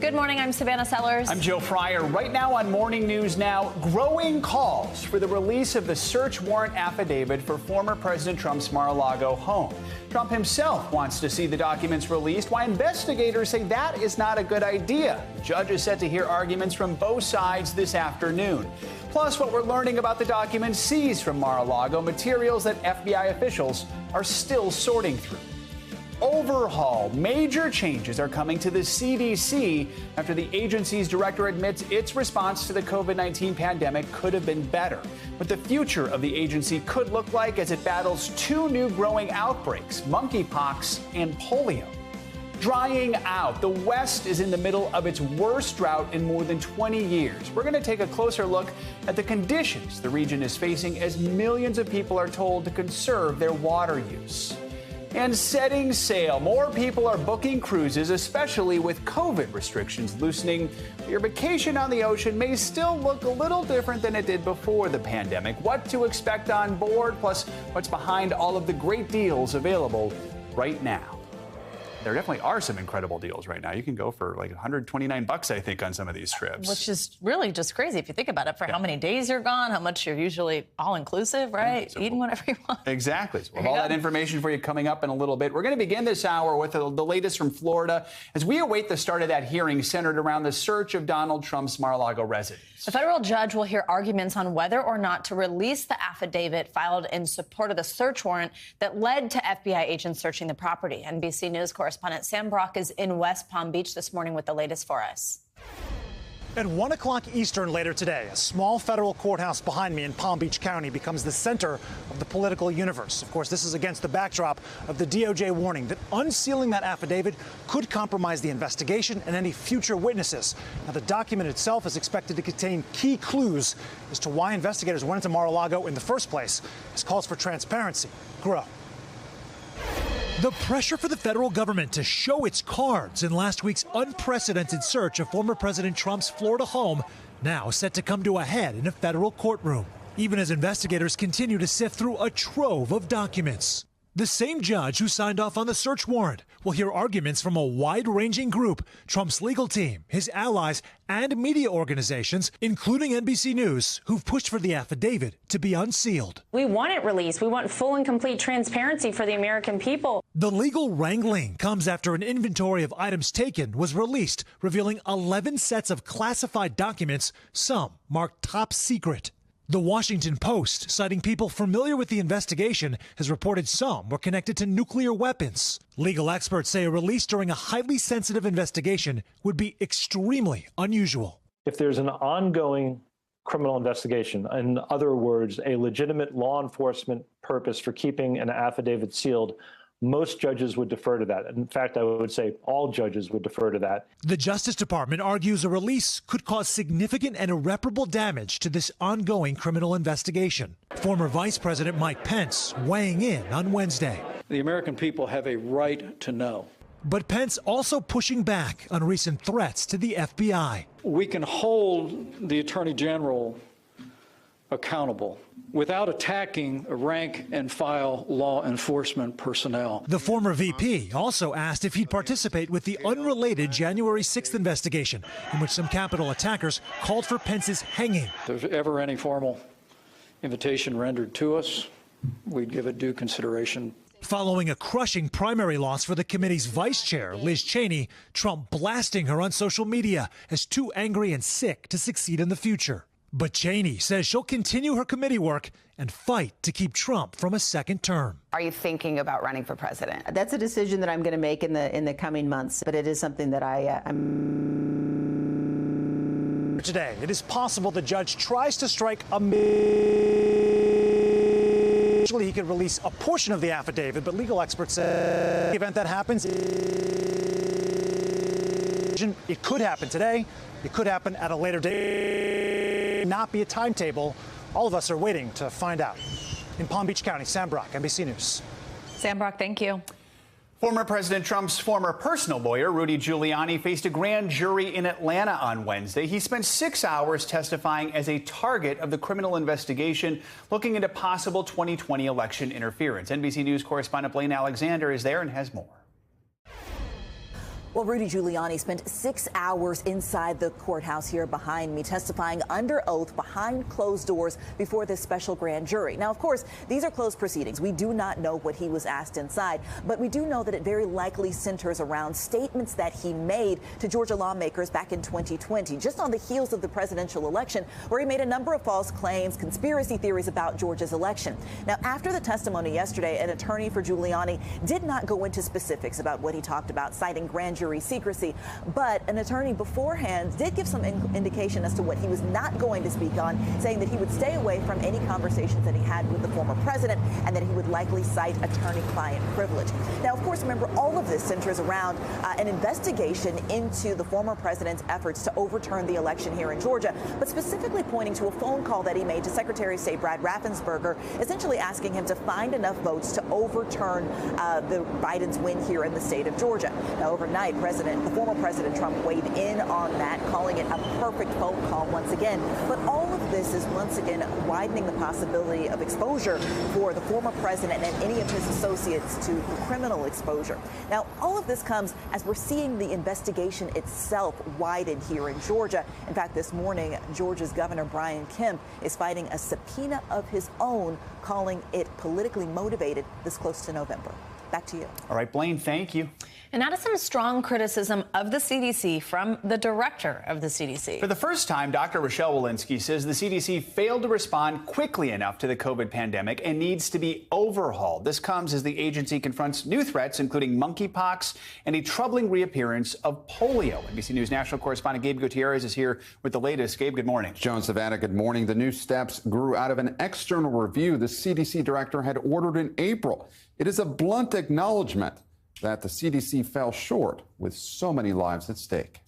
Good morning. I'm Savannah Sellers. I'm Joe Fryer. Right now on Morning News Now, growing calls for the release of the search warrant affidavit for former President Trump's Mar-a-Lago home. Trump himself wants to see the documents released, while investigators say that is not a good idea. The judge is set to hear arguments from both sides this afternoon. Plus, what we're learning about the documents seized from Mar-a-Lago, materials that FBI officials are still sorting through. Overhaul. Major changes are coming to the CDC after the agency's director admits its response to the COVID-19 pandemic could have been better. What the future of the agency could look like as it battles two new growing outbreaks, monkeypox and polio. Drying out. The West is in the middle of its worst drought in more than 20 years. We're going to take a closer look at the conditions the region is facing as millions of people are told to conserve their water use. And setting sail. More people are booking cruises, especially with COVID restrictions loosening. Your vacation on the ocean may still look a little different than it did before the pandemic. What to expect on board, plus what's behind all of the great deals available right now. There definitely are some incredible deals right now. You can go for like $129, I think, on some of these trips. Which is really just crazy if you think about it, for how many days you're gone, how much you're usually all-inclusive, right? So eating whatever you want. Exactly. So we'll have all that information for you coming up in a little bit. We're going to begin this hour with the latest from Florida as we await the start of that hearing centered around the search of Donald Trump's Mar-a-Lago residence. A federal judge will hear arguments on whether or not to release the affidavit filed in support of the search warrant that led to FBI agents searching the property. NBC News correspondent Sam Brock is in West Palm Beach this morning with the latest for us. At 1 o'clock Eastern later today, a small federal courthouse behind me in Palm Beach County becomes the center of the political universe. Of course, this is against the backdrop of the DOJ warning that unsealing that affidavit could compromise the investigation and any future witnesses. Now, the document itself is expected to contain key clues as to why investigators went into Mar-a-Lago in the first place, as calls for transparency grow. The pressure for the federal government to show its cards in last week's unprecedented search of former President Trump's Florida home now set to come to a head in a federal courtroom, even as investigators continue to sift through a trove of documents. The same judge who signed off on the search warrant will hear arguments from a wide-ranging group, Trump's legal team, his allies, and media organizations, including NBC News, who've pushed for the affidavit to be unsealed. We want it released. We want full and complete transparency for the American people. The legal wrangling comes after an inventory of items taken was released, revealing 11 sets of classified documents, some marked top secret. The Washington Post, citing people familiar with the investigation, has reported some were connected to nuclear weapons. Legal experts say a release during a highly sensitive investigation would be extremely unusual. If there's an ongoing criminal investigation, in other words, a legitimate law enforcement purpose for keeping an affidavit sealed, most judges would defer to that. In fact, I would say all judges would defer to that. The Justice Department argues a release could cause significant and irreparable damage to this ongoing criminal investigation. Former Vice President Mike Pence weighing in on Wednesday. The American people have a right to know. But Pence also pushing back on recent threats to the FBI. We can hold the Attorney General accountable without attacking rank and file law enforcement personnel. The former VP also asked if he'd participate with the unrelated January 6th investigation, in which some Capitol attackers called for Pence's hanging. If there's ever any formal invitation rendered to us, we'd give it due consideration. Following a crushing primary loss for the committee's vice chair, Liz Cheney, Trump blasting her on social media as too angry and sick to succeed in the future. But Cheney says she'll continue her committee work and fight to keep Trump from a second term. Are you thinking about running for president? That's a decision that I'm going to make in the coming months, but it is something that I'm... Today, it is possible the judge tries to strike a... Usually he could release a portion of the affidavit, but legal experts say the event that happens, it could happen today. It could happen at a later date. Not be a timetable. All of us are waiting to find out. In Palm Beach County, Sam Brock, NBC News. Sam Brock, thank you. Former President Trump's former personal lawyer, Rudy Giuliani, faced a grand jury in Atlanta on Wednesday. He spent 6 hours testifying as a target of the criminal investigation looking into possible 2020 election interference. NBC News correspondent Blaine Alexander is there and has more. Well, Rudy Giuliani spent 6 hours inside the courthouse here behind me, testifying under oath behind closed doors before this special grand jury. Now, of course, these are closed proceedings. We do not know what he was asked inside, but we do know that it very likely centers around statements that he made to Georgia lawmakers back in 2020, just on the heels of the presidential election, where he made a number of false claims, conspiracy theories about Georgia's election. Now, after the testimony yesterday, an attorney for Giuliani did not go into specifics about what he talked about, citing grand jury secrecy, but an attorney beforehand did give some indication as to what he was not going to speak on, saying that he would stay away from any conversations that he had with the former president and that he would likely cite attorney-client privilege. Now, of course, remember, all of this centers around an investigation into the former president's efforts to overturn the election here in Georgia, but specifically pointing to a phone call that he made to Secretary of State Brad Raffensperger, essentially asking him to find enough votes to overturn the Biden's win here in the state of Georgia. Now, overnight, the former President Trump weighed in on that, calling it a perfect phone call once again. But all of this is once again widening the possibility of exposure for the former president and any of his associates to criminal exposure. Now, all of this comes as we're seeing the investigation itself widen here in Georgia. In fact, this morning, Georgia's Governor Brian Kemp is fighting a subpoena of his own, calling it politically motivated this close to November. Back to you. All right, Blaine, thank you. And that is some strong criticism of the CDC from the director of the CDC. For the first time, Dr. Rochelle Walensky says the CDC failed to respond quickly enough to the COVID pandemic and needs to be overhauled. This comes as the agency confronts new threats, including monkeypox and a troubling reappearance of polio. NBC News national correspondent Gabe Gutierrez is here with the latest. Gabe, good morning. Joan Savannah, good morning. The new steps grew out of an external review the CDC director had ordered in April. It is a blunt acknowledgement that the CDC fell short with so many lives at stake.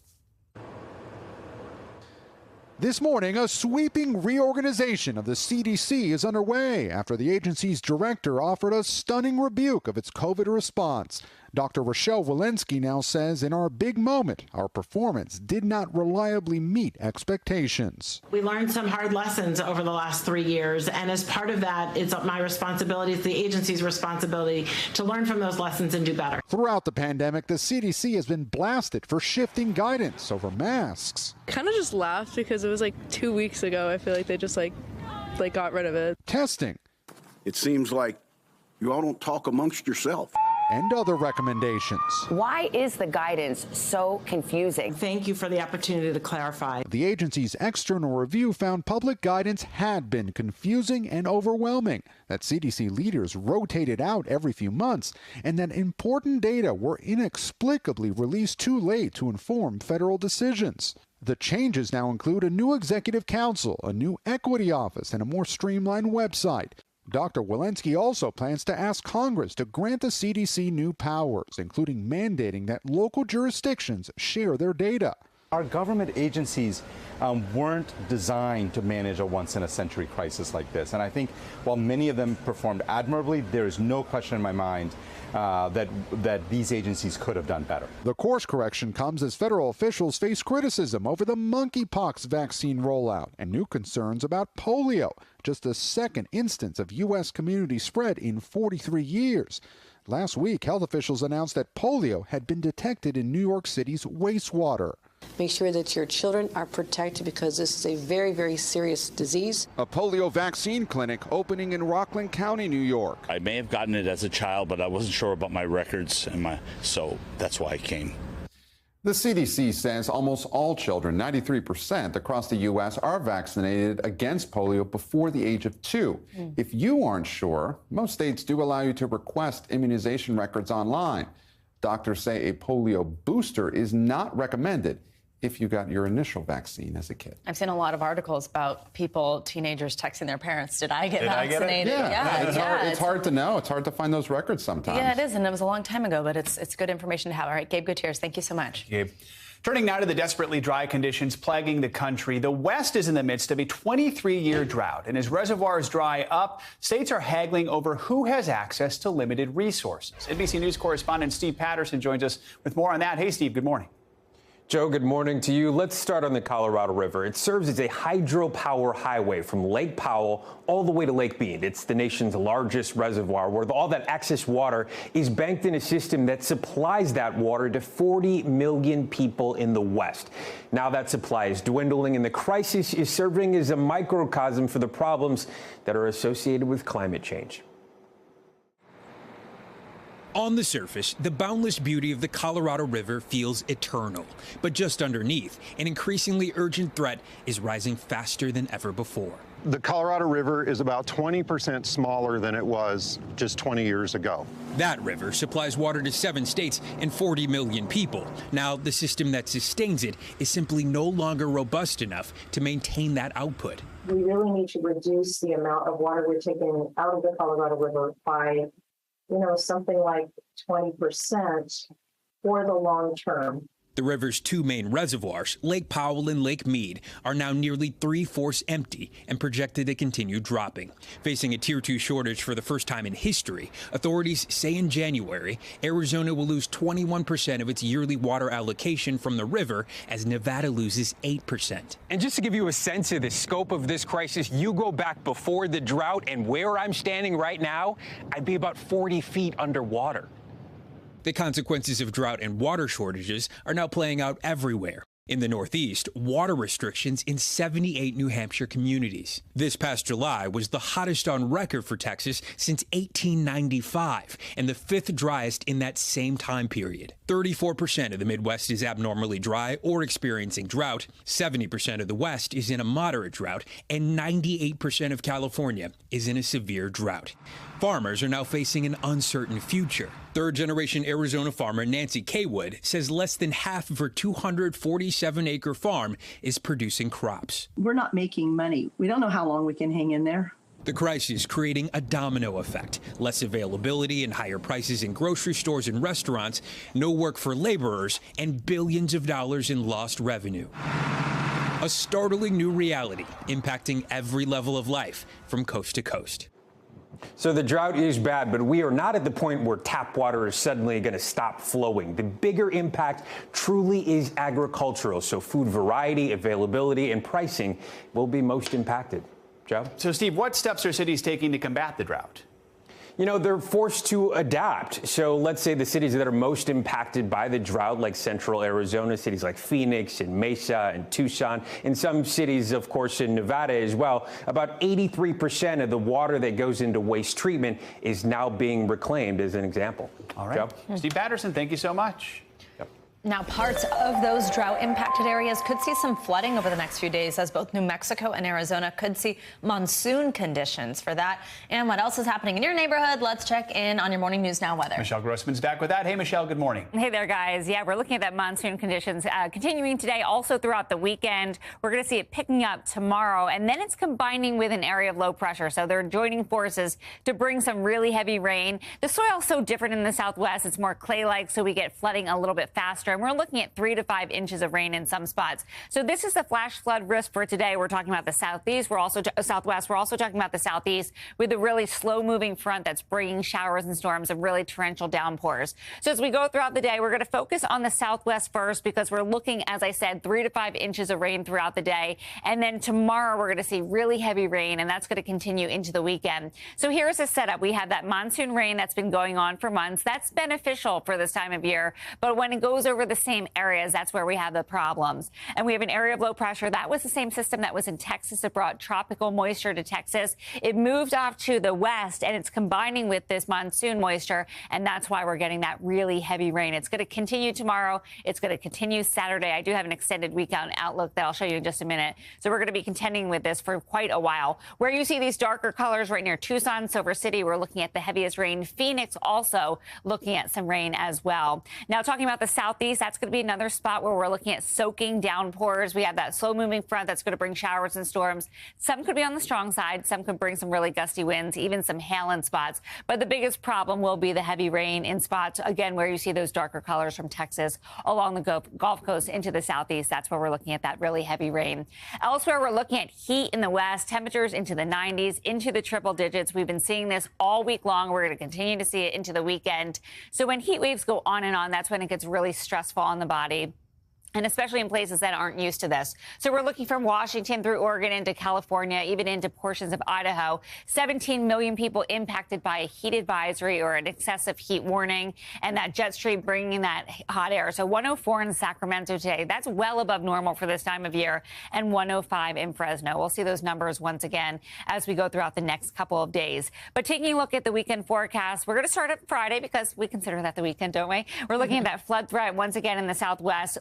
This morning, a sweeping reorganization of the CDC is underway after the agency's director offered a stunning rebuke of its COVID response. Dr. Rochelle Walensky now says in our big moment, our performance did not reliably meet expectations. We learned some hard lessons over the last 3 years, and as part of that, it's my responsibility, it's the agency's responsibility to learn from those lessons and do better. Throughout the pandemic, the CDC has been blasted for shifting guidance over masks. Kind of just laughed because it was like 2 weeks ago. I feel like they just like got rid of it. Testing. It seems like you all don't talk amongst yourself. And other recommendations. Why is the guidance so confusing? Thank you for the opportunity to clarify. The agency's external review found public guidance had been confusing and overwhelming, that CDC leaders rotated out every few months, and that important data were inexplicably released too late to inform federal decisions. The changes now include a new executive council, a new equity office, and a more streamlined website. Dr. Walensky also plans to ask Congress to grant the CDC new powers, including mandating that local jurisdictions share their data. Our government agencies weren't designed to manage a once-in-a-century crisis like this. And I think while many of them performed admirably, there is no question in my mind that these agencies could have done better. The course correction comes as federal officials face criticism over the monkeypox vaccine rollout and new concerns about polio, just the second instance of U.S. community spread in 43 years. Last week, health officials announced that polio had been detected in New York City's wastewater. Make sure that your children are protected because this is a very, very serious disease. A polio vaccine clinic opening in Rockland County, New York. I may have gotten it as a child, but I wasn't sure about my records, so that's why I came. The CDC says almost all children, 93% across the U.S., are vaccinated against polio before the age of 2. If you aren't sure, most states do allow you to request immunization records online. Doctors say a polio booster is not recommended if you got your initial vaccine as a kid. I've seen a lot of articles about teenagers texting their parents, did I get vaccinated? It's hard to know. It's hard to find those records sometimes. Yeah, it is, and it was a long time ago, but it's good information to have. All right, Gabe Gutierrez, thank you so much. Gabe. Turning now to the desperately dry conditions plaguing the country. The West is in the midst of a 23-year drought, and as reservoirs dry up, states are haggling over who has access to limited resources. NBC News correspondent Steve Patterson joins us with more on that. Hey, Steve, good morning. Joe, good morning to you. Let's start on the Colorado River. It serves as a hydropower highway from Lake Powell all the way to Lake Mead. It's the nation's largest reservoir where all that excess water is banked in a system that supplies that water to 40 million people in the West. Now that supply is dwindling and the crisis is serving as a microcosm for the problems that are associated with climate change. On the surface, the boundless beauty of the Colorado River feels eternal. But just underneath, an increasingly urgent threat is rising faster than ever before. The Colorado River is about 20% smaller than it was just 20 years ago. That river supplies water to 7 states and 40 million people. Now, the system that sustains it is simply no longer robust enough to maintain that output. We really need to reduce the amount of water we're taking out of the Colorado River by something like 20% for the long term. The river's 2 main reservoirs, Lake Powell and Lake Mead, are now nearly 3/4 empty and projected to continue dropping. Facing a Tier 2 shortage for the first time in history, authorities say in January, Arizona will lose 21% of its yearly water allocation from the river as Nevada loses 8%. And just to give you a sense of the scope of this crisis, you go back before the drought and where I'm standing right now, I'd be about 40 feet underwater. The consequences of drought and water shortages are now playing out everywhere. In the Northeast, water restrictions in 78 New Hampshire communities. This past July was the hottest on record for Texas since 1895 and the 5th driest in that same time period. 34% of the Midwest is abnormally dry or experiencing drought. 70% of the West is in a moderate drought, and 98% of California is in a severe drought. Farmers are now facing an uncertain future. Third-generation Arizona farmer Nancy Kaywood says less than half of her 247-acre farm is producing crops. We're not making money. We don't know how long we can hang in there. The crisis creating a domino effect. Less availability and higher prices in grocery stores and restaurants, no work for laborers, and billions of dollars in lost revenue. A startling new reality impacting every level of life from coast to coast. So the drought is bad, but we are not at the point where tap water is suddenly going to stop flowing. The bigger impact truly is agricultural. So food variety, availability, and pricing will be most impacted. Joe? So, Steve, what steps are cities taking to combat the drought? They're forced to adapt. So let's say the cities that are most impacted by the drought, like central Arizona, cities like Phoenix and Mesa and Tucson, and some cities, of course, in Nevada as well, about 83% of the water that goes into waste treatment is now being reclaimed, as an example. All right. Joe? Steve Patterson, thank you so much. Now, parts of those drought-impacted areas could see some flooding over the next few days, as both New Mexico and Arizona could see monsoon conditions for that. And what else is happening in your neighborhood? Let's check in on your Morning News Now weather. Michelle Grossman's back with that. Hey, Michelle, good morning. Hey there, guys. Yeah, we're looking at that monsoon conditions continuing today, also throughout the weekend. We're going to see it picking up tomorrow, and then it's combining with an area of low pressure. So they're joining forces to bring some really heavy rain. The soil's so different in the Southwest. It's more clay-like, so we get flooding a little bit faster. And we're looking at 3 to 5 inches of rain in some spots. So this is the flash flood risk for today. We're talking about the Southeast. We're also Southwest. We're also talking about the Southeast with a really slow-moving front that's bringing showers and storms and really torrential downpours. So as we go throughout the day, we're going to focus on the Southwest first because we're looking, as I said, 3 to 5 inches of rain throughout the day. And then tomorrow we're going to see really heavy rain, and that's going to continue into the weekend. So here's the setup. We have that monsoon rain that's been going on for months. That's beneficial for this time of year. But when it goes over the same areas, that's where we have the problems. And we have an area of low pressure. That was the same system that was in Texas. It brought tropical moisture to Texas. It moved off to the west, and it's combining with this monsoon moisture, and that's why we're getting that really heavy rain. It's going to continue tomorrow. It's going to continue Saturday. I do have an extended weekend outlook that I'll show you in just a minute. So we're going to be contending with this for quite a while. Where you see these darker colors right near Tucson, Silver City, we're looking at the heaviest rain. Phoenix also looking at some rain as well. Now, talking about the Southeast, that's going to be another spot where we're looking at soaking downpours. We have that slow-moving front that's going to bring showers and storms. Some could be on the strong side. Some could bring some really gusty winds, even some hail in spots. But the biggest problem will be the heavy rain in spots, again, where you see those darker colors from Texas along the Gulf Coast into the Southeast. That's where we're looking at that really heavy rain. Elsewhere, we're looking at heat in the West, temperatures into the 90s, into the triple digits. We've been seeing this all week long. We're going to continue to see it into the weekend. So when heat waves go on and on, that's when it gets really stressful on the body. and especially in places that aren't used to this. So we're looking from Washington through Oregon into California, even into portions of Idaho. 17 million people impacted by a heat advisory or an excessive heat warning, and that jet stream bringing that hot air. So 104 in Sacramento today. That's well above normal for this time of year, and 105 in Fresno. We'll see those numbers once again as we go throughout the next couple of days. But taking a look at the weekend forecast, we're going to start at Friday because we consider that the weekend, don't we? We're looking at that flood threat once again in the southwest.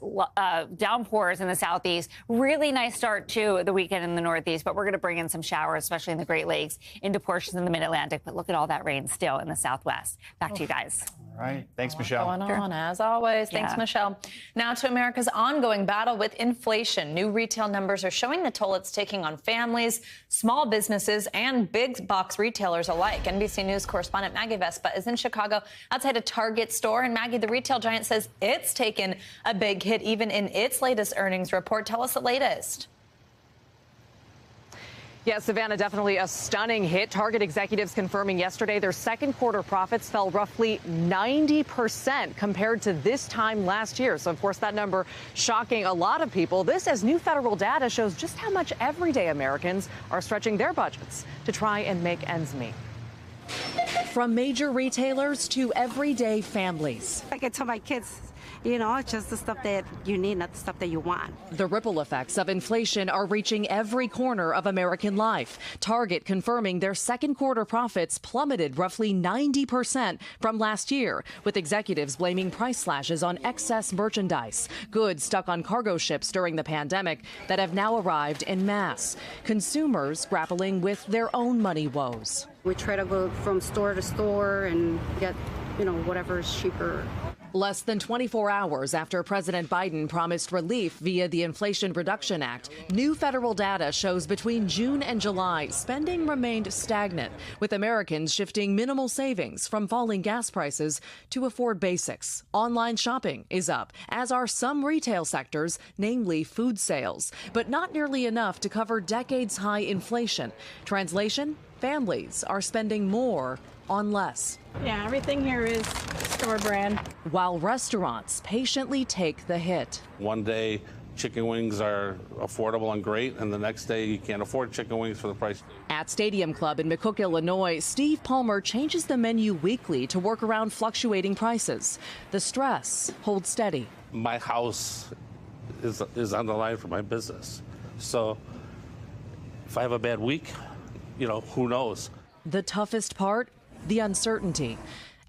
Downpours in the southeast. Really nice start to the weekend in the northeast, but we're going to bring in some showers, especially in the Great Lakes, into portions in the mid-Atlantic. But look at all that rain still in the southwest. Back to you guys. All right. Thanks, Michelle. Going on, as always. Thanks, Michelle. Now to America's ongoing battle with inflation. New retail numbers are showing the toll it's taking on families, small businesses, and big box retailers alike. NBC News correspondent Maggie Vespa is in Chicago outside a Target store. And Maggie, the retail giant says it's taken a big hit even in its latest earnings report. Tell us the latest. Yeah, Savannah, definitely a stunning hit. Target executives confirming yesterday their second quarter profits fell roughly 90% compared to this time last year. So, of course, that number shocking a lot of people. This as new federal data shows just how much everyday Americans are stretching their budgets to try and make ends meet. From major retailers to everyday families. Like I tell my kids, you know, it's just the stuff that you need, not the stuff that you want. The ripple effects of inflation are reaching every corner of American life. Target confirming their second quarter profits plummeted roughly 90% from last year, with executives blaming price slashes on excess merchandise, goods stuck on cargo ships during the pandemic that have now arrived en masse. Consumers grappling with their own money woes. We try to go from store to store and get, you know, whatever is cheaper. Less than 24 hours after President Biden promised relief via the Inflation Reduction Act, new federal data shows between June and July, spending remained stagnant, with Americans shifting minimal savings from falling gas prices to afford basics. Online shopping is up, as are some retail sectors, namely food sales, but not nearly enough to cover decades-high inflation. Translation? Families are spending more on less. Yeah, everything here is store brand. While restaurants patiently take the hit. One day, chicken wings are affordable and great, and the next day you can't afford chicken wings for the price. At Stadium Club in McCook, Illinois, Steve Palmer changes the menu weekly to work around fluctuating prices. The stress holds steady. My house is on the line for my business. So if I have a bad week, you know, who knows? The toughest part? The uncertainty.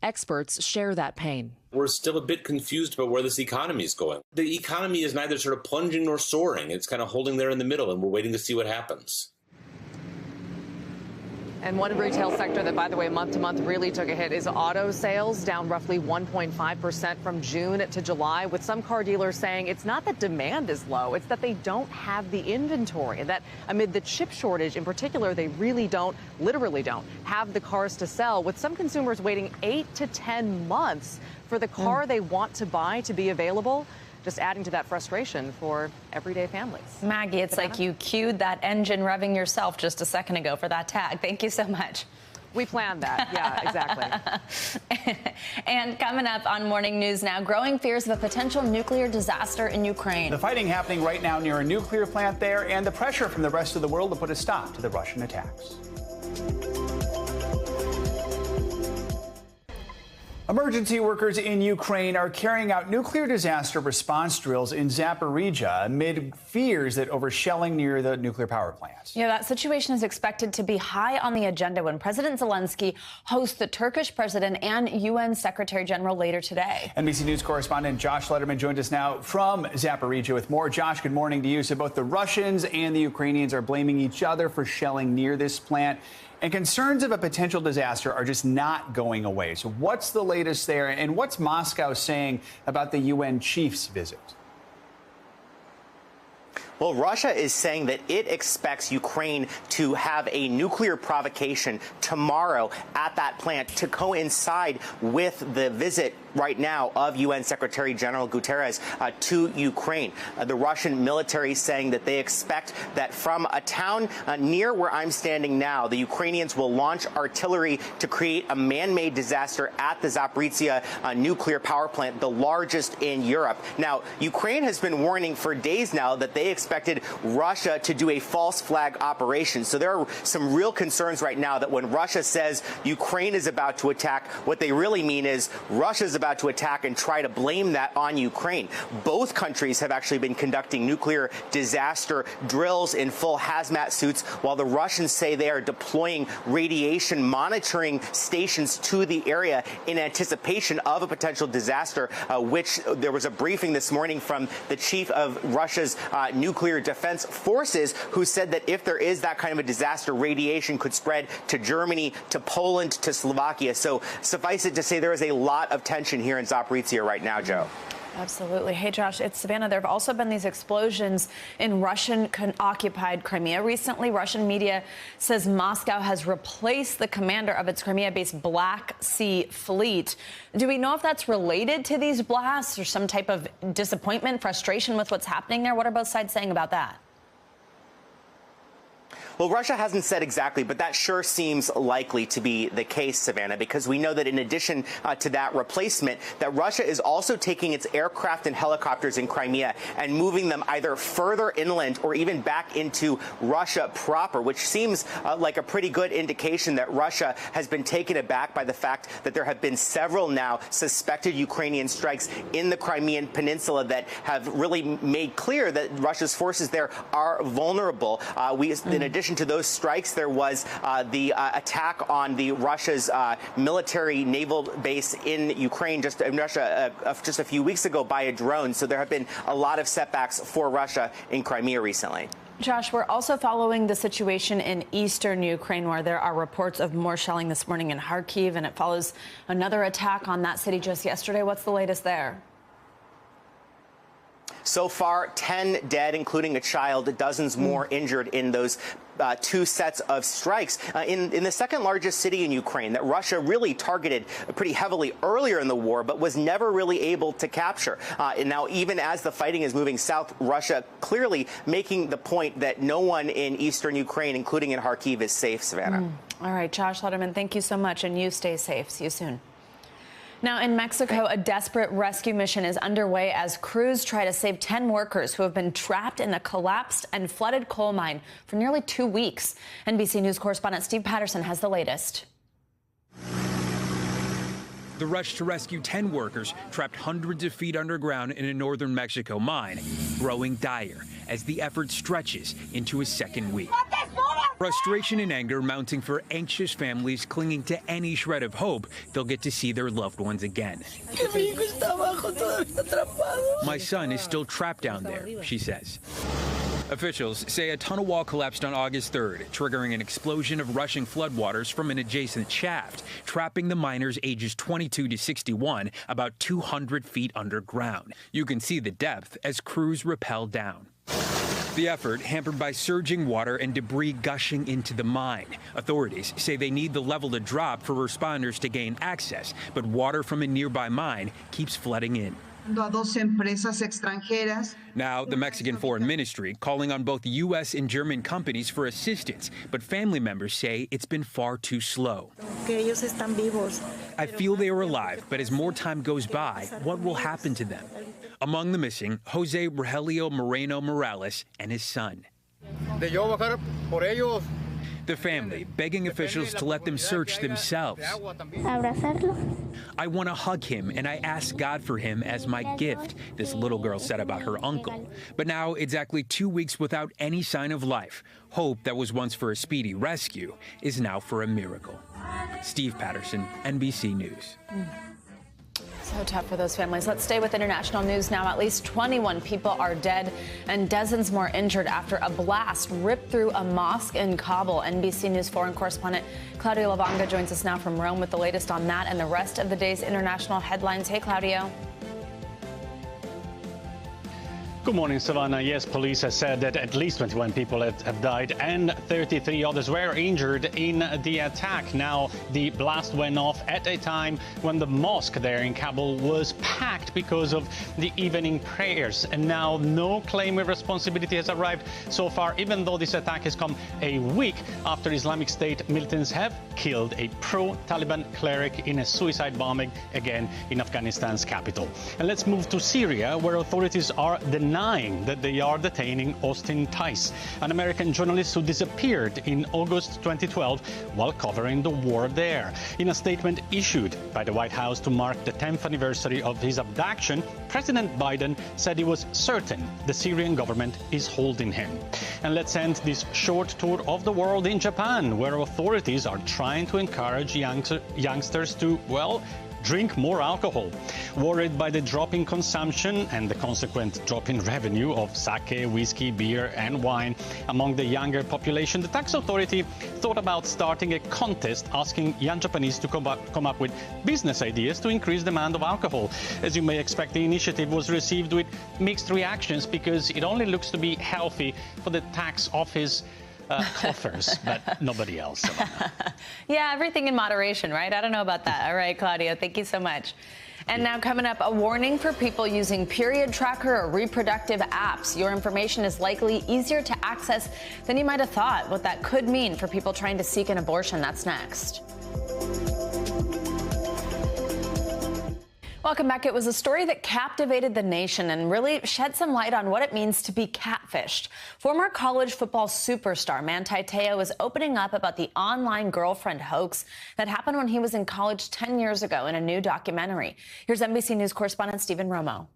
Experts share that pain. We're still a bit confused about where this economy is going. The economy is neither sort of plunging nor soaring. It's kind of holding there in the middle, and we're waiting to see what happens. And one retail sector that, by the way, month to month really took a hit is auto sales, down roughly 1.5% from June to July, with some car dealers saying it's not that demand is low, it's that they don't have the inventory, and that amid the chip shortage in particular, they really literally don't have the cars to sell, with some consumers waiting 8 to 10 months for the car they want to buy to be available. Just adding to that frustration for everyday families. Maggie, it's like you cued that engine revving yourself just a second ago for that tag. Thank you so much. We planned that. Yeah, exactly. And coming up on Morning News Now, growing fears of a potential nuclear disaster in Ukraine. The fighting happening right now near a nuclear plant there, and the pressure from the rest of the world to put a stop to the Russian attacks. Emergency workers in Ukraine are carrying out nuclear disaster response drills in Zaporizhia amid fears that over shelling near the nuclear power plant. Yeah, that situation is expected to be high on the agenda when President Zelensky hosts the Turkish president and UN Secretary General later today. NBC News correspondent Josh Letterman joins us now from Zaporizhia with more. Josh, good morning to you. So both the Russians and the Ukrainians are blaming each other for shelling near this plant. And concerns of a potential disaster are just not going away. So what's the latest there, and what's Moscow saying about the UN chief's visit? Well, Russia is saying that it expects Ukraine to have a nuclear provocation tomorrow at that plant to coincide with the visit right now of UN Secretary General Guterres to Ukraine. The Russian military saying that they expect that from a town near where I'm standing now, the Ukrainians will launch artillery to create a man-made disaster at the Zaporizhzhia nuclear power plant, the largest in Europe. Now, Ukraine has been warning for days now that they expected Russia to do a false flag operation. So there are some real concerns right now that when Russia says Ukraine is about to attack, what they really mean is Russia's about to attack and try to blame that on Ukraine. Both countries have actually been conducting nuclear disaster drills in full hazmat suits, while the Russians say they are deploying radiation monitoring stations to the area in anticipation of a potential disaster, which there was a briefing this morning from the chief of Russia's nuclear defense forces, who said that if there is that kind of a disaster, radiation could spread to Germany, to Poland, to Slovakia. So suffice it to say there is a lot of tension here in Zaporizhzhia right now, Joe. Absolutely. Hey, Josh, it's Savannah. There have also been these explosions in Russian-occupied Crimea. Recently, Russian media says Moscow has replaced the commander of its Crimea-based Black Sea Fleet. Do we know if that's related to these blasts or some type of disappointment, frustration with what's happening there? What are both sides saying about that? Well, Russia hasn't said exactly, but that sure seems likely to be the case, Savannah, because we know that in addition to that replacement, that Russia is also taking its aircraft and helicopters in Crimea and moving them either further inland or even back into Russia proper, which seems like a pretty good indication that Russia has been taken aback by the fact that there have been several now suspected Ukrainian strikes in the Crimean Peninsula that have really made clear that Russia's forces there are vulnerable. In addition to those strikes, there was the attack on the Russia's military naval base in Ukraine, just a few weeks ago by a drone. So there have been a lot of setbacks for Russia in Crimea recently. Josh, we're also following the situation in eastern Ukraine, where there are reports of more shelling this morning in Kharkiv, and it follows another attack on that city just yesterday. What's the latest there? So far, 10 dead, including a child, dozens more injured in those two sets of strikes in the second largest city in Ukraine that Russia really targeted pretty heavily earlier in the war, but was never really able to capture. And now, even as the fighting is moving south, Russia clearly making the point that no one in eastern Ukraine, including in Kharkiv, is safe, Savannah. All right, Josh Letterman, thank you so much, and you stay safe. See you soon. Now, in Mexico, a desperate rescue mission is underway as crews try to save 10 workers who have been trapped in a collapsed and flooded coal mine for nearly 2 weeks. NBC News correspondent Steve Patterson has the latest. The rush to rescue 10 workers trapped hundreds of feet underground in a northern Mexico mine, growing dire as the effort stretches into its second week. Frustration and anger mounting for anxious families clinging to any shred of hope they'll get to see their loved ones again. My son is still trapped down there, she says. Officials say a tunnel wall collapsed on August 3rd, triggering an explosion of rushing floodwaters from an adjacent shaft, trapping the miners ages 22 to 61 about 200 feet underground. You can see the depth as crews rappel down. The effort hampered by surging water and debris gushing into the mine. Authorities say they need the level to drop for responders to gain access, but water from a nearby mine keeps flooding in. Now, the Mexican Foreign Ministry calling on both U.S. and German companies for assistance, but family members say it's been far too slow. I feel they are alive, but as more time goes by, what will happen to them? Among the missing, Jose Rogelio Moreno Morales and his son. The family begging officials to let them search themselves. I want to hug him, and I ask God for him as my gift, this little girl said about her uncle. But now, exactly 2 weeks without any sign of life, hope that was once for a speedy rescue is now for a miracle. Steve Patterson, NBC News. So tough for those families. Let's stay with international news now. At least 21 people are dead and dozens more injured after a blast ripped through a mosque in Kabul. NBC News foreign correspondent Claudio Lavanga joins us now from Rome with the latest on that and the rest of the day's international headlines. Hey, Claudio. Good morning, Savannah. Yes, police have said that at least 21 people have died and 33 others were injured in the attack. Now, the blast went off at a time when the mosque there in Kabul was packed because of the evening prayers. And now no claim of responsibility has arrived so far, even though this attack has come a week after Islamic State militants have killed a pro-Taliban cleric in a suicide bombing again in Afghanistan's capital. And let's move to Syria, where authorities are denying that they are detaining Austin Tice, an American journalist who disappeared in August 2012 while covering the war there. In a statement issued by the White House to mark the 10th anniversary of his abduction, President Biden said he was certain the Syrian government is holding him. And let's end this short tour of the world in Japan, where authorities are trying to encourage youngsters to, well, drink more alcohol. Worried by the drop in consumption and the consequent drop in revenue of sake, whiskey, beer and wine among the younger population, the tax authority thought about starting a contest asking young Japanese to come up with business ideas to increase demand of alcohol. As you may expect, the initiative was received with mixed reactions because it only looks to be healthy for the tax office coffers, but nobody else. Yeah, everything in moderation, right? I don't know about that. All right, Claudio, thank you so much. And now coming up, a warning for people using period tracker or reproductive apps. Your information is likely easier to access than you might have thought. What that could mean for people trying to seek an abortion. That's next. Welcome back. It was a story that captivated the nation and really shed some light on what it means to be catfished. Former college football superstar Manti Te'o is opening up about the online girlfriend hoax that happened when he was in college 10 years ago in a new documentary. Here's NBC News correspondent Stephen Romo.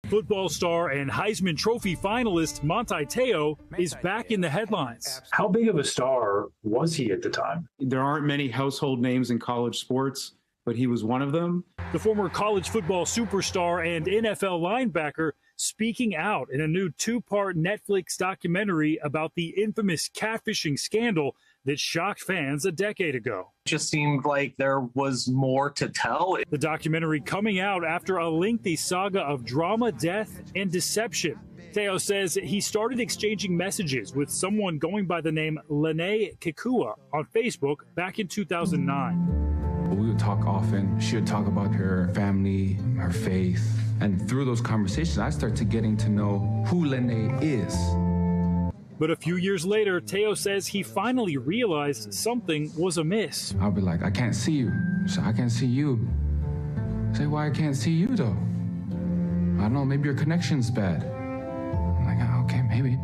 Football star and Heisman Trophy finalist Manti Te'o is back in the headlines. How big of a star was he at the time? There aren't many household names in college sports, but he was one of them. The former college football superstar and NFL linebacker speaking out in a new two-part Netflix documentary about the infamous catfishing scandal that shocked fans a decade ago. It just seemed like there was more to tell. The documentary coming out after a lengthy saga of drama, death, and deception. Te'o says he started exchanging messages with someone going by the name Lene Kekua on Facebook back in 2009. We would talk often. She would talk about her family, her faith. And through those conversations, I started getting to know who Lene is. But a few years later, Te'o says he finally realized something was amiss. I'll be like, I can't see you. So I can't see you. I say, why I can't see you, though? I don't know, maybe your connection's bad. I'm like, okay, maybe.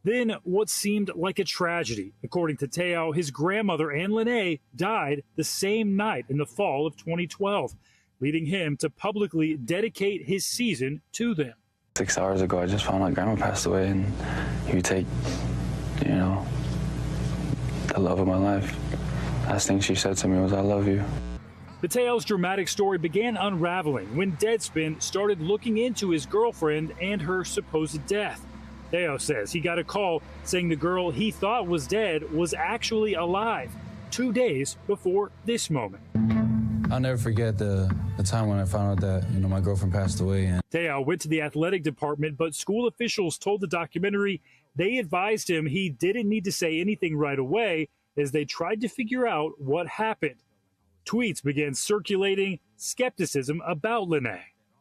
Then what seemed like a tragedy. According to Te'o, his grandmother, Anne Lene, died the same night in the fall of 2012, leading him to publicly dedicate his season to them. 6 hours ago, I just found out Grandma passed away, and you take, the love of my life. Last thing she said to me was, I love you. The Te'o's dramatic story began unraveling when Deadspin started looking into his girlfriend and her supposed death. Te'o says he got a call saying the girl he thought was dead was actually alive 2 days before this moment. I'll never forget the time when I found out that, my girlfriend passed away. And Te'o went to the athletic department, but school officials told the documentary they advised him he didn't need to say anything right away as they tried to figure out what happened. Tweets began circulating skepticism about Lene.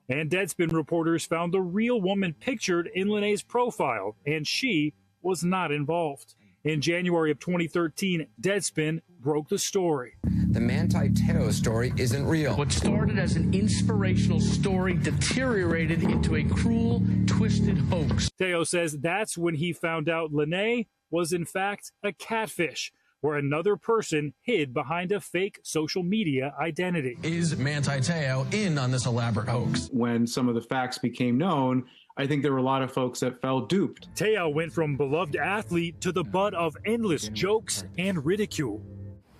And Deadspin reporters found the real woman pictured in Lene's profile, and she was not involved. In January of 2013, Deadspin broke the story. The Manti Te'o story isn't real. What started as an inspirational story deteriorated into a cruel, twisted hoax. Te'o says that's when he found out Lene was in fact a catfish, where another person hid behind a fake social media identity. Is Manti Te'o in on this elaborate hoax? When some of the facts became known, I think there were a lot of folks that felt duped. Te'o went from beloved athlete to the butt of endless jokes and ridicule.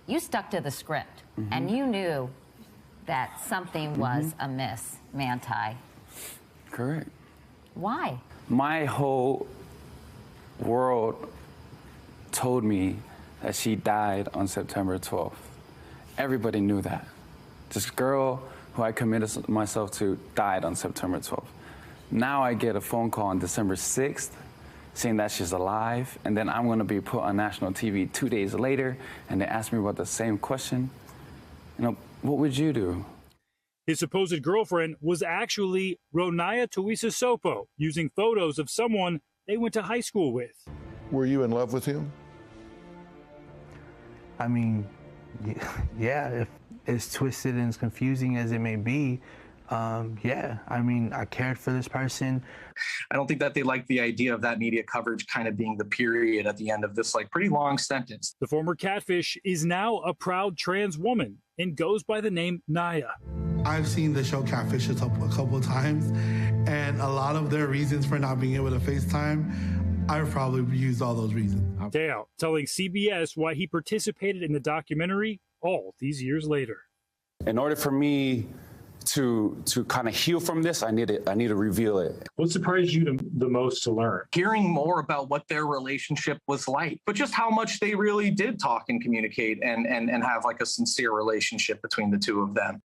You stuck to the script, and you knew that something was amiss, Manti. Correct. Why? My whole world told me that she died on September 12th. Everybody knew that. This girl who I committed myself to died on September 12th. Now I get a phone call on December 6th saying that she's alive, and then I'm going to be put on national TV 2 days later, and they ask me about the same question. What would you do? His supposed girlfriend was actually Ronaya Tuisasopo, using photos of someone they went to high school with. Were you in love with him? I mean, yeah, if as twisted and as confusing as it may be, yeah, I mean, I cared for this person. I don't think that they like the idea of that media coverage kind of being the period at the end of this pretty long sentence. The former catfish is now a proud trans woman and goes by the name Naya. I've seen the show Catfish a couple of times, and a lot of their reasons for not being able to FaceTime, I've probably used all those reasons. Dale telling CBS why he participated in the documentary all these years later. In order for me to kind of heal from this, I need to reveal it. What surprised you the most to learn? Hearing more about what their relationship was like, but just how much they really did talk and communicate and have a sincere relationship between the two of them.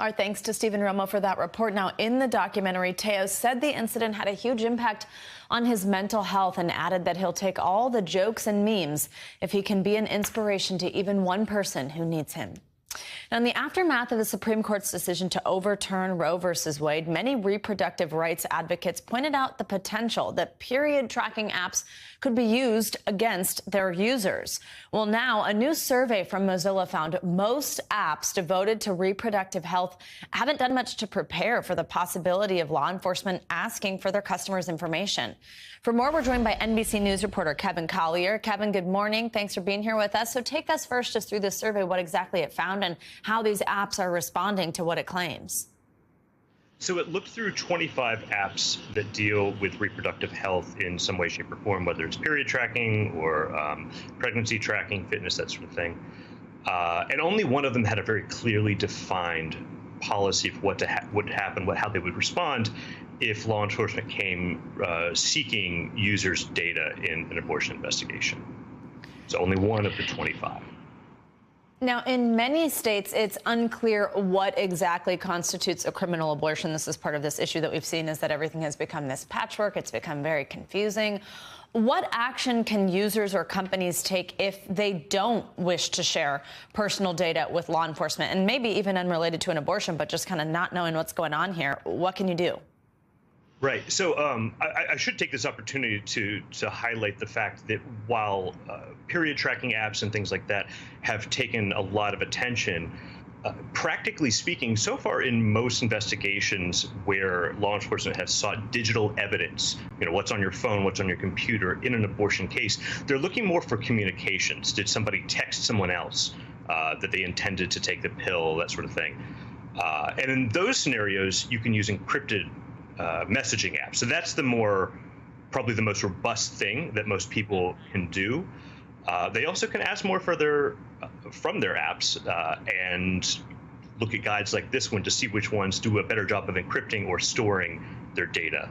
Our thanks to Stephen Romo for that report. Now, in the documentary, Teo said the incident had a huge impact on his mental health and added that he'll take all the jokes and memes if he can be an inspiration to even one person who needs him. Now, in the aftermath of the Supreme Court's decision to overturn Roe versus Wade, many reproductive rights advocates pointed out the potential that period tracking apps could be used against their users. Well, now a new survey from Mozilla found most apps devoted to reproductive health haven't done much to prepare for the possibility of law enforcement asking for their customers' information. For more, we're joined by NBC News reporter Kevin Collier. Kevin, good morning. Thanks for being here with us. So take us first just through this survey, what exactly it found and how these apps are responding to what it claims. So it looked through 25 apps that deal with reproductive health in some way, shape, or form, whether it's period tracking or pregnancy tracking, fitness, that sort of thing. And only one of them had a very clearly defined policy of what would happen, how they would respond if law enforcement came seeking users' data in an abortion investigation. So only one of the 25. Now, in many states, it's unclear what exactly constitutes a criminal abortion. This is part of this issue that we've seen, is that everything has become this patchwork. It's become very confusing. What action can users or companies take if they don't wish to share personal data with law enforcement, and maybe even unrelated to an abortion, but just kind of not knowing what's going on here? What can you do? Right. So I should take this opportunity to highlight the fact that while period tracking apps and things like that have taken a lot of attention, practically speaking, so far in most investigations where law enforcement has sought digital evidence, what's on your phone, what's on your computer in an abortion case, they're looking more for communications. Did somebody text someone else that they intended to take the pill, that sort of thing? And in those scenarios, you can use encrypted messaging apps. So that's probably the most robust thing that most people can do. They also can ask more from their apps and look at guides like this one to see which ones do a better job of encrypting or storing their data.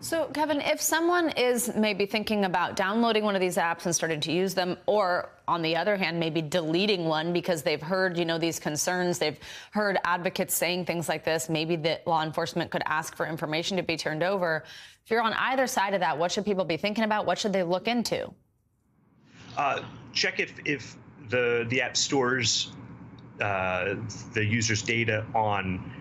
So, Kevin, if someone is maybe thinking about downloading one of these apps and starting to use them, or on the other hand, maybe deleting one because they've heard, these concerns, they've heard advocates saying things like this, maybe that law enforcement could ask for information to be turned over. If you're on either side of that, what should people be thinking about? What should they look into? Check if the app stores the user's data on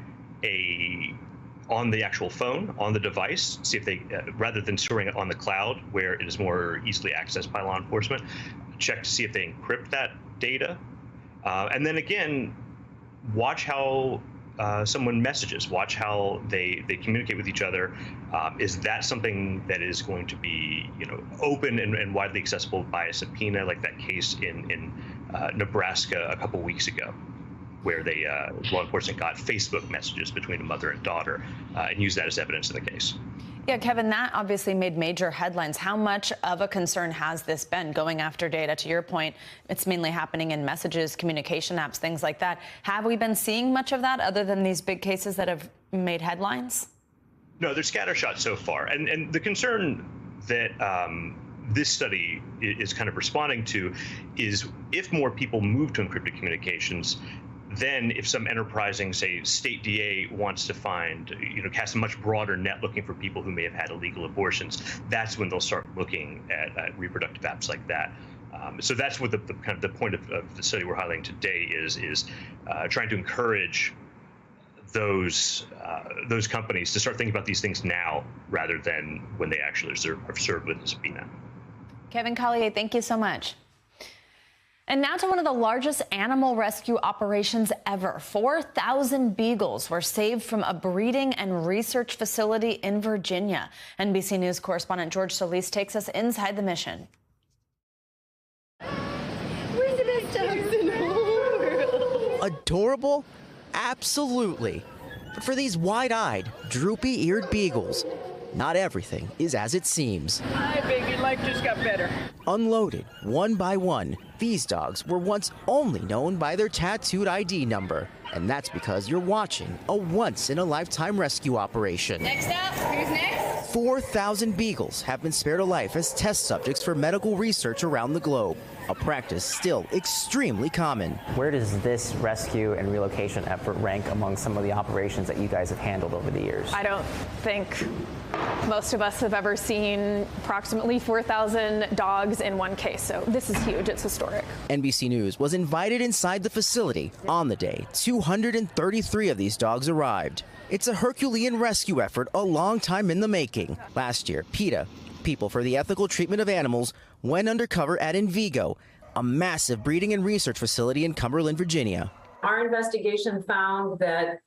the actual phone, on the device, see if they, rather than storing it on the cloud where it is more easily accessed by law enforcement, check to see if they encrypt that data. And then again, watch how someone messages, watch how they communicate with each other. Is that something that is going to be, open and widely accessible by a subpoena, like that case in Nebraska a couple weeks ago, where law enforcement got Facebook messages between a mother and daughter and used that as evidence in the case. Yeah, Kevin, that obviously made major headlines. How much of a concern has this been, going after data? To your point, it's mainly happening in messages, communication apps, things like that. Have we been seeing much of that other than these big cases that have made headlines? No, they're scattershot so far. And the concern that this study is kind of responding to is if more people move to encrypted communications, Then if some enterprising, say, state DA wants to find, cast a much broader net looking for people who may have had illegal abortions, that's when they'll start looking at reproductive apps like that. So that's what the kind of the point of the study we're highlighting today is trying to encourage those companies to start thinking about these things now rather than when they actually are served with a subpoena. Kevin Collier, thank you so much. And now to one of the largest animal rescue operations ever. 4,000 beagles were saved from a breeding and research facility in Virginia. NBC News correspondent George Solis takes us inside the mission. We're the best dogs in the world. Adorable? Absolutely. But for these wide-eyed, droopy-eared beagles, not everything is as it seems. Hi, baby. Life just got better. Unloaded, one by one, these dogs were once only known by their tattooed ID number. And that's because you're watching a once-in-a-lifetime rescue operation. Next up, who's next? 4,000 beagles have been spared a life as test subjects for medical research around the globe, a practice still extremely common. Where does this rescue and relocation effort rank among some of the operations that you guys have handled over the years? I don't think most of us have ever seen approximately 4,000 dogs in one case, so this is huge. It's historic. NBC News was invited inside the facility. On the day, 233 of these dogs arrived. It's a Herculean rescue effort a long time in the making. Last year, PETA, People for the Ethical Treatment of Animals, went undercover at Envigo, a massive breeding and research facility in Cumberland, Virginia. Our investigation found that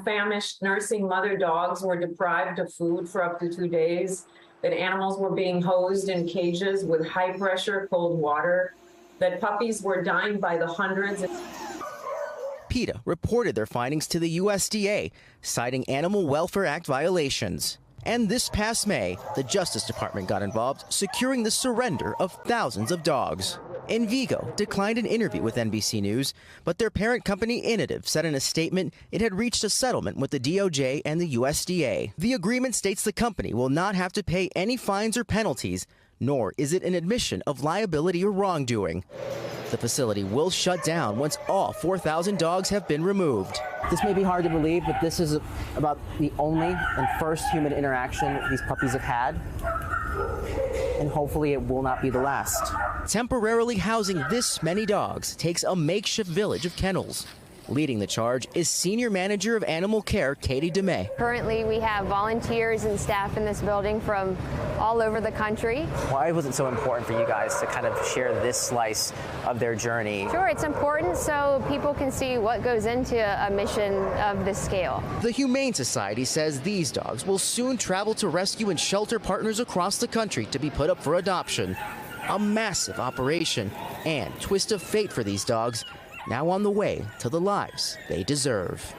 famished nursing mother dogs were deprived of food for up to 2 days, that animals were being hosed in cages with high pressure cold water, that puppies were dying by the hundreds. PETA reported their findings to the USDA, citing Animal Welfare Act violations. And this past May, the Justice Department got involved, securing the surrender of thousands of dogs. Envigo declined an interview with NBC News, but their parent company Inotiv said in a statement it had reached a settlement with the DOJ and the USDA. The agreement states the company will not have to pay any fines or penalties, nor is it an admission of liability or wrongdoing. The facility will shut down once all 4,000 dogs have been removed. This may be hard to believe, but this is about the only and first human interaction these puppies have had. And hopefully it will not be the last. Temporarily housing this many dogs takes a makeshift village of kennels. Leading the charge is Senior Manager of Animal Care, Katie DeMay. Currently, we have volunteers and staff in this building from all over the country. Why was it so important for you guys to kind of share this slice of their journey? Sure, it's important so people can see what goes into a mission of this scale. The Humane Society says these dogs will soon travel to rescue and shelter partners across the country to be put up for adoption. A massive operation and twist of fate for these dogs, now on the way to the lives they deserve.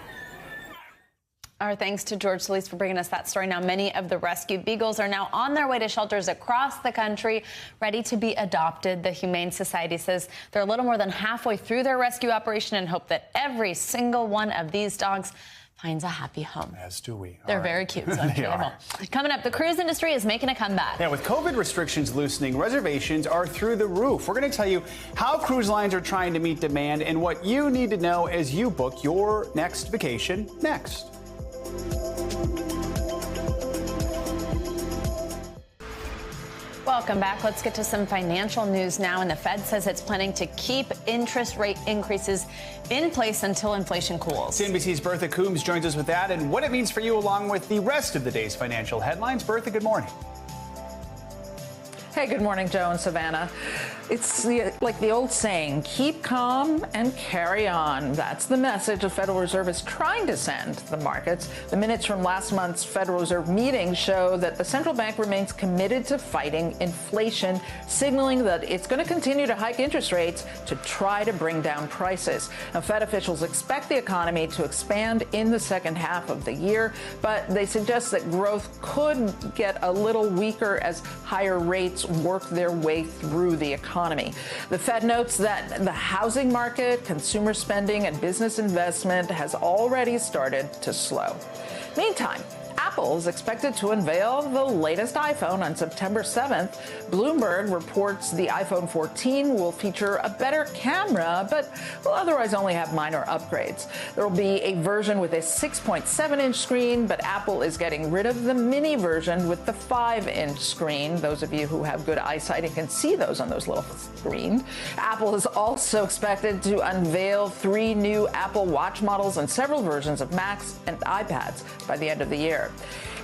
Our thanks to George Solis for bringing us that story. Now, many of the rescued beagles are now on their way to shelters across the country, ready to be adopted. The Humane Society says they're a little more than halfway through their rescue operation and hope that every single one of these dogs finds a happy home. As do we. They're very cute, so I'm sure they will. Coming up, the cruise industry is making a comeback. Yeah, with COVID restrictions loosening, reservations are through the roof. We're going to tell you how cruise lines are trying to meet demand and what you need to know as you book your next vacation next. Welcome back. Let's get to some financial news now. And the Fed says it's planning to keep interest rate increases in place until inflation cools. CNBC's Bertha Coombs joins us with that and what it means for you along with the rest of the day's financial headlines. Bertha, good morning. Hey, good morning, Joe and Savannah. It's like the old saying, keep calm and carry on. That's the message the Federal Reserve is trying to send the markets. The minutes from last month's Federal Reserve meeting show that the central bank remains committed to fighting inflation, signaling that it's going to continue to hike interest rates to try to bring down prices. Now, Fed officials expect the economy to expand in the second half of the year, but they suggest that growth could get a little weaker as higher rates work their way through the economy. The Fed notes that the housing market, consumer spending, and business investment has already started to slow. Meantime, Apple Apple is expected to unveil the latest iPhone on September 7th. Bloomberg reports the iPhone 14 will feature a better camera, but will otherwise only have minor upgrades. There will be a version with a 6.7-inch screen, but Apple is getting rid of the mini version with the 5-inch screen. Those of you who have good eyesight and can see those on those little screens. Apple is also expected to unveil 3 new Apple Watch models and several versions of Macs and iPads by the end of the year.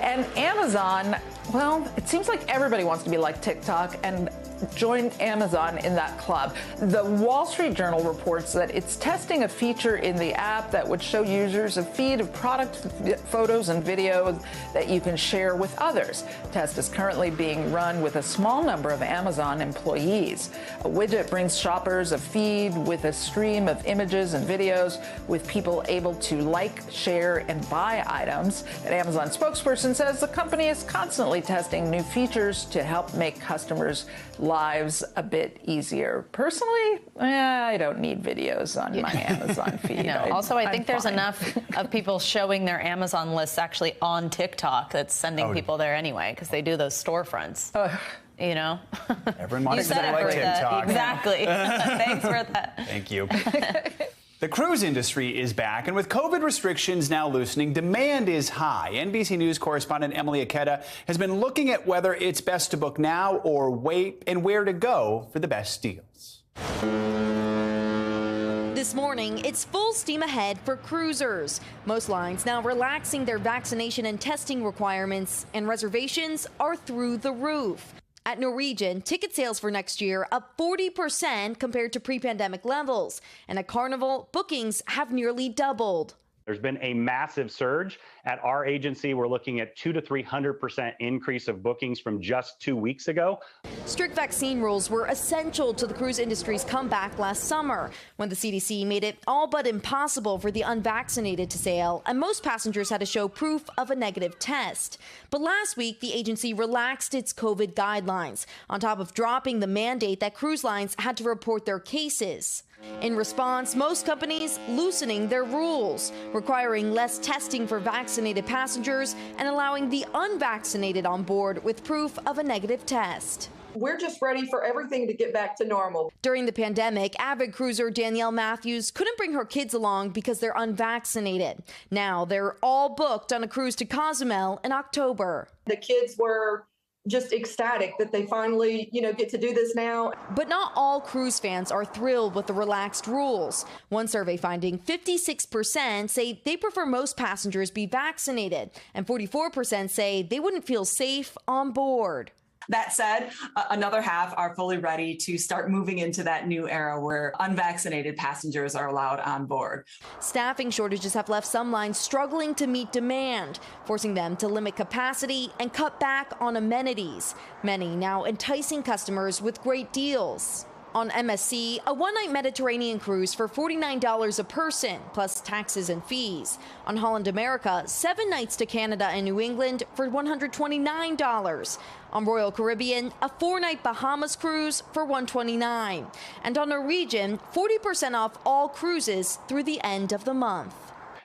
And Amazon, well, it seems like everybody wants to be like TikTok and join Amazon in that club. The Wall Street Journal reports that it's testing a feature in the app that would show users a feed of product photos and videos that you can share with others. The test is currently being run with a small number of Amazon employees. A widget brings shoppers a feed with a stream of images and videos with people able to like, share, and buy items. An Amazon spokesperson says the company is constantly testing new features to help make customers' lives a bit easier. Personally, I don't need videos on my Amazon feed. No. Also, I think there's enough of people showing their Amazon lists actually on TikTok that's sending people there anyway, because they do those storefronts. You know? Everyone wants to like TikTok. Exactly. Thanks for that. Thank you. The cruise industry is back, and with COVID restrictions now loosening, demand is high. NBC News correspondent Emily Aketa has been looking at whether it's best to book now or wait, and where to go for the best deals. This morning, it's full steam ahead for cruisers. Most lines now relaxing their vaccination and testing requirements, and reservations are through the roof. At Norwegian, ticket sales for next year up 40% compared to pre-pandemic levels. And at Carnival, bookings have nearly doubled. There's been a massive surge. At our agency, we're looking at 200% to 300% increase of bookings from just 2 weeks ago. Strict vaccine rules were essential to the cruise industry's comeback last summer, when the CDC made it all but impossible for the unvaccinated to sail, and most passengers had to show proof of a negative test. But last week, the agency relaxed its COVID guidelines, on top of dropping the mandate that cruise lines had to report their cases. In response, most companies loosening their rules, requiring less testing for vaccinated passengers and allowing the unvaccinated on board with proof of a negative test. We're just ready for everything to get back to normal. During the pandemic, avid cruiser Danielle Matthews couldn't bring her kids along because they're unvaccinated. Now they're all booked on a cruise to Cozumel in October. The kids were just ecstatic that they finally, get to do this now. But not all cruise fans are thrilled with the relaxed rules. One survey finding 56% say they prefer most passengers be vaccinated, and 44% say they wouldn't feel safe on board. That said, another half are fully ready to start moving into that new era where unvaccinated passengers are allowed on board. Staffing shortages have left some lines struggling to meet demand, forcing them to limit capacity and cut back on amenities. Many now enticing customers with great deals. On MSC, a one-night Mediterranean cruise for $49 a person, plus taxes and fees. On Holland America, 7 nights to Canada and New England for $129. On Royal Caribbean, a 4-night Bahamas cruise for $129. And on Norwegian, 40% off all cruises through the end of the month.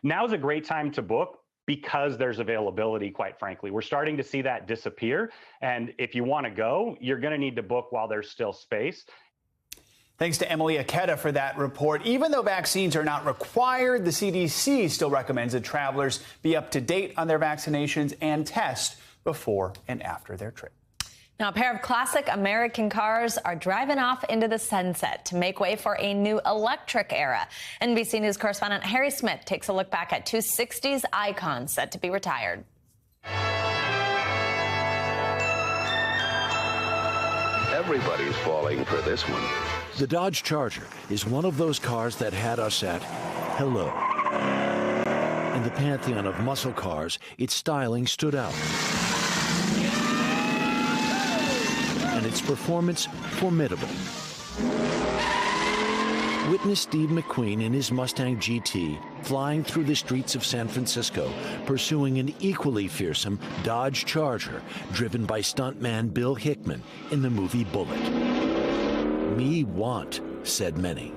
Now's a great time to book because there's availability, quite frankly. We're starting to see that disappear. And if you want to go, you're going to need to book while there's still space. Thanks to Emily Aketa for that report. Even though vaccines are not required, the CDC still recommends that travelers be up to date on their vaccinations and test before and after their trip. Now, a pair of classic American cars are driving off into the sunset to make way for a new electric era. NBC News correspondent Harry Smith takes a look back at 2 60s icons set to be retired. Everybody's falling for this one. The Dodge Charger is one of those cars that had us at hello. In the pantheon of muscle cars, its styling stood out. And its performance formidable. Witness Steve McQueen in his Mustang GT flying through the streets of San Francisco, pursuing an equally fearsome Dodge Charger driven by stuntman Bill Hickman in the movie Bullet. "Me want," said many.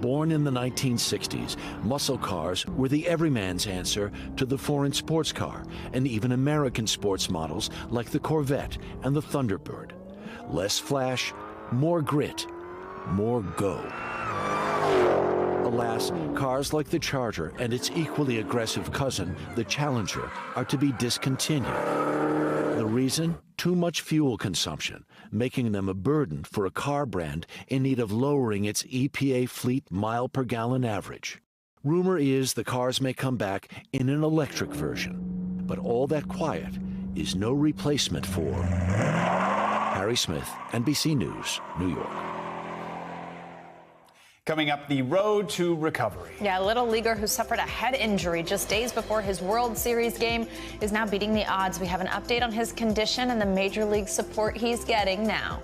Born in the 1960s, muscle cars were the everyman's answer to the foreign sports car and even American sports models like the Corvette and the Thunderbird. Less flash, more grit, more go. Alas, cars like the Charger and its equally aggressive cousin, the Challenger, are to be discontinued. The reason? Too much fuel consumption, making them a burden for a car brand in need of lowering its EPA fleet mile-per-gallon average. Rumor is the cars may come back in an electric version, but all that quiet is no replacement for Harry Smith, NBC News, New York. Coming up, the road to recovery. Yeah, a little leaguer who suffered a head injury just days before his World Series game is now beating the odds. We have an update on his condition and the major league support he's getting now.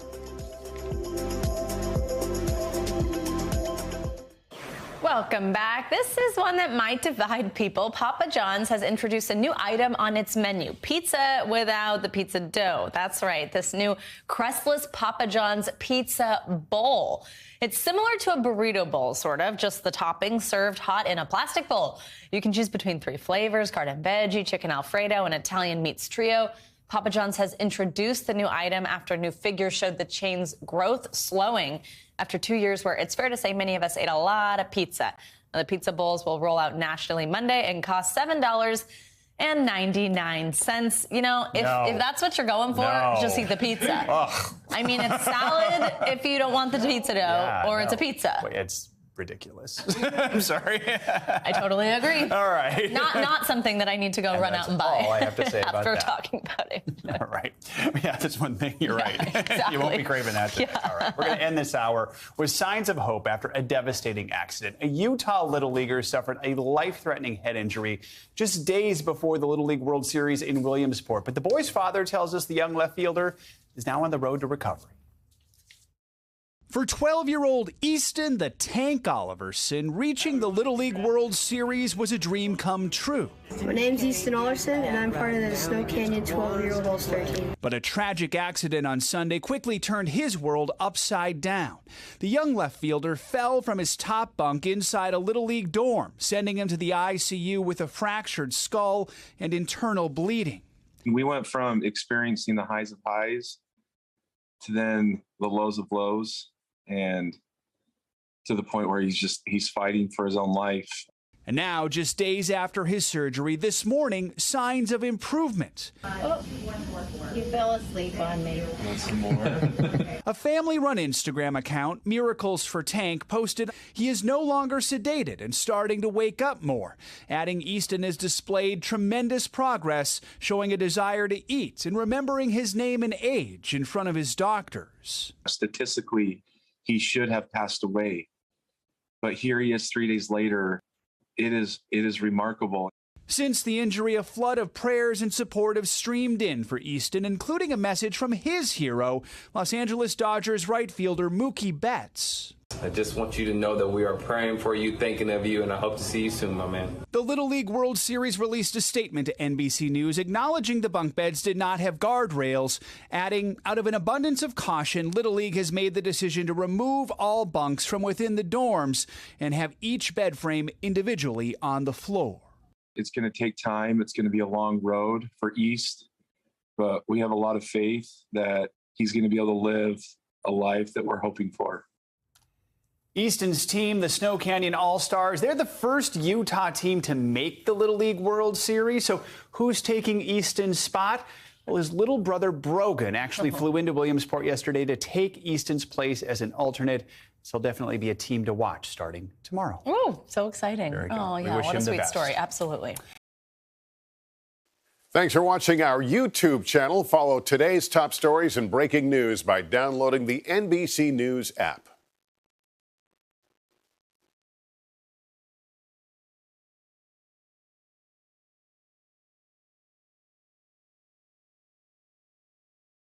Welcome back. This is one that might divide people. Papa John's has introduced a new item on its menu, pizza without the pizza dough. That's right, this new crustless Papa John's pizza bowl. It's similar to a burrito bowl, sort of, just the toppings served hot in a plastic bowl. You can choose between 3 flavors, garden veggie, chicken Alfredo, and Italian meats trio. Papa John's has introduced the new item after new figures showed the chain's growth slowing after 2 years where it's fair to say many of us ate a lot of pizza. Now, the pizza bowls will roll out nationally Monday and cost $7.99. You know, if that's what you're going for, just eat the pizza. I mean, it's salad if you don't want the pizza dough, it's a pizza. It's ridiculous. I'm sorry. I totally agree. All right. Not something that I need to go run out and buy. All I have to say about after that. talking about it. All right. Yeah, that's one thing. You're right. Exactly. You won't be craving that today. Yeah. All right. We're going to end this hour with signs of hope after a devastating accident. A Utah Little Leaguer suffered a life-threatening head injury just days before the Little League World Series in Williamsport. But the boy's father tells us the young left fielder is now on the road to recovery. For 12-year-old Easton the Tank Oliverson, reaching the Little League World Series was a dream come true. My name's Easton Oliverson, and I'm part of the Snow Canyon 12-year-old All-Star team. But a tragic accident on Sunday quickly turned his world upside down. The young left fielder fell from his top bunk inside a Little League dorm, sending him to the ICU with a fractured skull and internal bleeding. We went from experiencing the highs of highs to then the lows of lows, and to the point where he's fighting for his own life. And now, just days after his surgery, this morning, signs of improvement. Oh, you fell asleep on me. Want some more? A family-run Instagram account, Miracles for Tank, posted he is no longer sedated and starting to wake up more, adding Easton has displayed tremendous progress, showing a desire to eat and remembering his name and age in front of his doctors. Statistically, he should have passed away, but here he is 3 days later. It is remarkable. Since the injury, a flood of prayers and support have streamed in for Easton, including a message from his hero, Los Angeles Dodgers right fielder Mookie Betts. I just want you to know that we are praying for you, thinking of you, and I hope to see you soon, my man. The Little League World Series released a statement to NBC News acknowledging the bunk beds did not have guardrails, adding, out of an abundance of caution, Little League has made the decision to remove all bunks from within the dorms and have each bed frame individually on the floor. It's going to take time. It's going to be a long road for East, but we have a lot of faith that he's going to be able to live a life that we're hoping for. Easton's team, the Snow Canyon All-Stars, they're the first Utah team to make the Little League World Series. So who's taking Easton's spot? Well, his little brother Brogan actually flew into Williamsport yesterday to take Easton's place as an alternate. So he'll definitely be a team to watch starting tomorrow. Oh, so exciting. Oh, yeah, what a sweet story. Absolutely. Thanks for watching our YouTube channel. Follow today's top stories and breaking news by downloading the NBC News app.